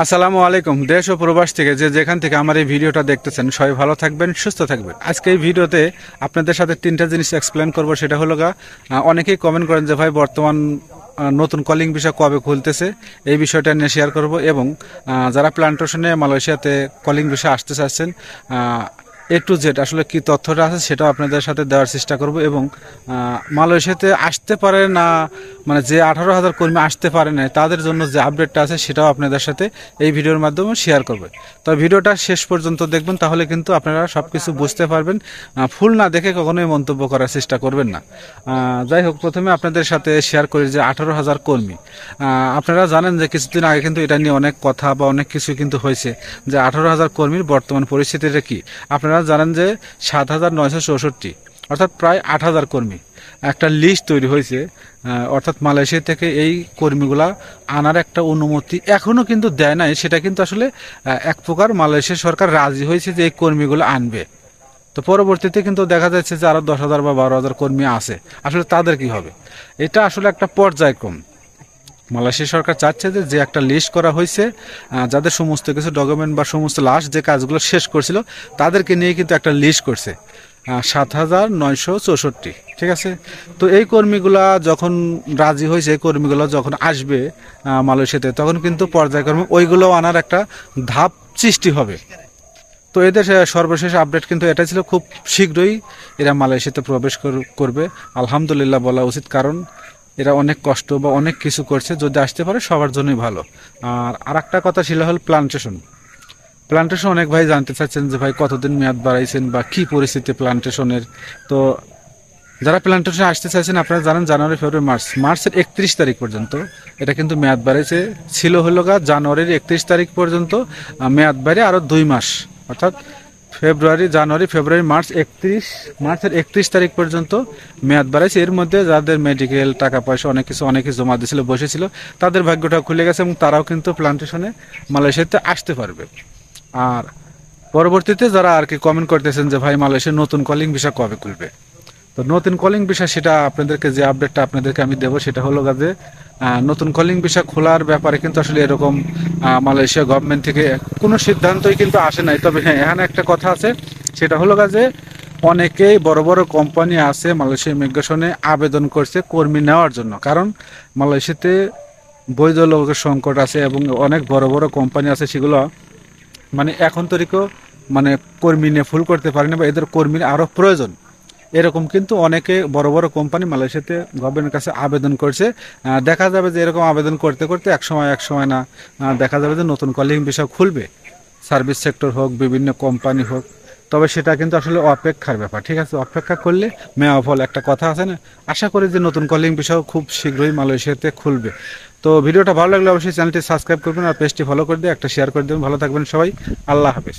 আসসালামু আলাইকুম। দেশ ও প্রবাস থেকে যে যেখান থেকে আমার এই ভিডিওটা দেখতেছেন সবাই ভালো থাকবেন, সুস্থ থাকবেন। আজকে এই ভিডিওতে আপনাদের সাথে তিনটা জিনিস এক্সপ্লেন করব। সেটা হলো অনেকেই কমেন্ট করেন যে ভাই বর্তমান নতুন কলিং ভিসা কবে খুলতেছে, এই বিষয়টা নিয়ে শেয়ার করব। এবং যারা প্ল্যান্টেশনে মালয়েশিয়াতে কলিং ভিসা আসতে চাচ্ছেন, A to Z আসলে কি তথ্যটা আছে সেটাও আপনাদের সাথে দেওয়ার চেষ্টা করব। এবং মালয়েশিয়াতে আসতে পারে না, মানে যে 18,000 কর্মী আসতে পারে না তাদের জন্য যে আপডেটটা আছে সেটাও আপনাদের সাথে এই ভিডিওর মাধ্যমে শেয়ার করবে। তো ভিডিওটা শেষ পর্যন্ত দেখবেন, তাহলে কিন্তু আপনারা সব কিছু বুঝতে পারবেন। ফুল না দেখে কখনোই মন্তব্য করার চেষ্টা করবেন না। যাই হোক, প্রথমে আপনাদের সাথে শেয়ার করি যে 18,000 কর্মী। আপনারা জানেন যে কিছুদিন আগে কিন্তু এটা নিয়ে অনেক কথা বা অনেক কিছু কিন্তু হয়েছে যে 18,000 কর্মীর বর্তমান পরিস্থিতিটা কি। আপনারা জানেন যে 7,964, অর্থাৎ প্রায় 8,000 কর্মী একটা লিস্ট তৈরি হয়েছে। অর্থাৎ মালয়েশিয়া থেকে এই কর্মীগুলা আনার একটা অনুমতি এখনও কিন্তু দেয় নাই। সেটা কিন্তু আসলে এক প্রকার মালয়েশিয়া সরকার রাজি হয়েছে যে এই কর্মীগুলো আনবে। তো পরবর্তীতে কিন্তু দেখা যাচ্ছে যে আরও 10,000 বা 12,000 কর্মী আছে। আসলে তাদের কি হবে, এটা আসলে একটা পর্যায়ক্রম। মালয়েশিয়া সরকার চাচ্ছে যে একটা লিস্ট করা হয়েছে, যাদের সমস্ত কিছু ডকুমেন্ট বা সমস্ত লাস্ট যে কাজগুলো শেষ করছিল তাদেরকে নিয়ে কিন্তু একটা লিস্ট করছে 7,964। ঠিক আছে। তো এই কর্মীগুলা যখন রাজি হয়েছে, এই কর্মীগুলো যখন আসবে মালয়েশিয়াতে, তখন কিন্তু পর্যায়ক্রমে ওইগুলো আনার একটা ধাপ সৃষ্টি হবে। তো এদের সর্বশেষ আপডেট কিন্তু এটা ছিল, খুব শীঘ্রই এরা মালয়েশিয়াতে প্রবেশ করবে। আলহামদুলিল্লাহ বলা উচিত, কারণ এরা অনেক কষ্ট বা অনেক কিছু করছে। যদি আসতে পারে সবার জন্যই ভালো। আর একটা কথা ছিল হল প্লান্টেশন। অনেক ভাই জানতে চাচ্ছেন যে ভাই কতদিন মেয়াদ বাড়াইছেন বা কি পরিস্থিতি প্লান্টেশনের। তো যারা প্লান্টেশনে আসতে চাইছেন, আপনারা জানেন জানুয়ারি, ফেব্রুয়ারি, মার্চের 31 তারিখ পর্যন্ত এটা কিন্তু মেয়াদ বাড়াইছে। ছিল হলো জানুয়ারির 31 তারিখ পর্যন্ত, মেয়াদ বাড়ে আরও 2 মাস, অর্থাৎ জানুয়ারি, ফেব্রুয়ারি, মার্চের 31 তারিখ পর্যন্ত মেয়াদ বাড়াইছে। এর মধ্যে যাদের মেডিকেল, টাকা পয়সা, অনেকে জমা দিয়েছিল, বসেছিল, তাদের ভাগ্যটা খুলে গেছে এবং তারাও কিন্তু প্লান্টেশনে মালয়েশিয়াতে আসতে পারবে। আর পরবর্তীতে যারা আর কি কমেন্ট করতেছেন যে ভাই মালয়েশিয়ার নতুন কলিং ভিসা কবে খুলবে, তো নতুন কলিং ভিসা সেটা আপনাদেরকে যে আপডেটটা আপনাদেরকে আমি দেবো সেটা হলো যে নতুন কলিং ভিসা খোলার ব্যাপারে কিন্তু আসলে এরকম মালয়েশিয়া গভর্নমেন্ট থেকে কোনো সিদ্ধান্তই কিন্তু আসে নাই। তবে হ্যাঁ, এখানে একটা কথা আছে, সেটা হলো যে অনেকেই বড় বড় কোম্পানি আছে মালয়েশিয়া ইমিগ্রেশনে আবেদন করছে কর্মী নেওয়ার জন্য। কারণ মালয়েশিয়াতে বৈধ লোকের সংকট আছে এবং অনেক বড় বড় কোম্পানি আছে, সেগুলো মানে এখন তরিকেও মানে কর্মী নিয়ে ফুল করতে পারে না বা এদের কর্মীর আরও প্রয়োজন। এরকম কিন্তু অনেকে বড় বড় কোম্পানি মালয়েশিয়াতে গভর্নমেন্টের কাছে আবেদন করছে। দেখা যাবে যে এরকম আবেদন করতে করতে এক সময় না দেখা যাবে যে নতুন কলিং ভিসা খুলবে, সার্ভিস সেক্টর হোক, বিভিন্ন কোম্পানি হোক। তবে সেটা কিন্তু আসলে অপেক্ষার ব্যাপার। ঠিক আছে, অপেক্ষা করলে মেয়া ফল, একটা কথা আছে না। আশা করি যে নতুন কলিং ভিসাও খুব শীঘ্রই মালয়েশিয়াতে খুলবে। তো ভিডিওটা ভালো লাগলে অবশ্যই চ্যানেলটি সাবস্ক্রাইব করবেন আর পেজটি ফলো করে দিয়ে একটা শেয়ার করে দেবেন। ভালো থাকবেন সবাই, আল্লাহ হাফেজ।